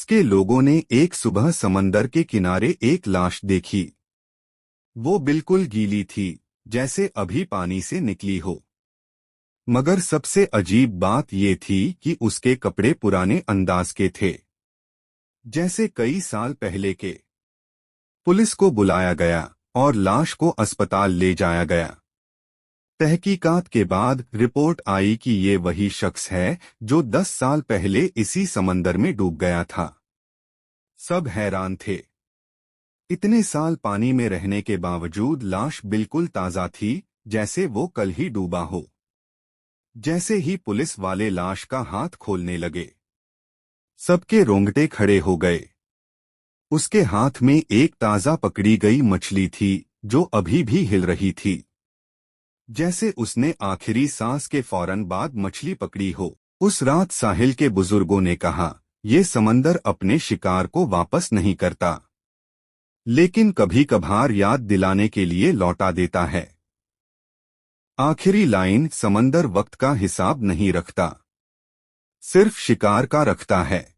के लोगों ने एक सुबह समंदर के किनारे एक लाश देखी। वो बिल्कुल गीली थी, जैसे अभी पानी से निकली हो। मगर सबसे अजीब बात ये थी कि उसके कपड़े पुराने अंदाज के थे, जैसे कई साल पहले के। पुलिस को बुलाया गया और लाश को अस्पताल ले जाया गया। तहकीकात के बाद रिपोर्ट आई कि ये वही शख्स है जो 10 साल पहले इसी समंदर में डूब गया था। सब हैरान थे। इतने साल पानी में रहने के बावजूद लाश बिल्कुल ताज़ा थी, जैसे वो कल ही डूबा हो। जैसे ही पुलिस वाले लाश का हाथ खोलने लगे, सबके रोंगटे खड़े हो गए। उसके हाथ में एक ताज़ा पकड़ी गई मछली थी जो अभी भी हिल रही थी, जैसे उसने आखिरी सांस के फौरन बाद मछली पकड़ी हो। उस रात साहिल के बुजुर्गों ने कहा, ये समंदर अपने शिकार को वापस नहीं करता, लेकिन कभी कभार याद दिलाने के लिए लौटा देता है। आखिरी लाइन, समंदर वक्त का हिसाब नहीं रखता, सिर्फ शिकार का रखता है।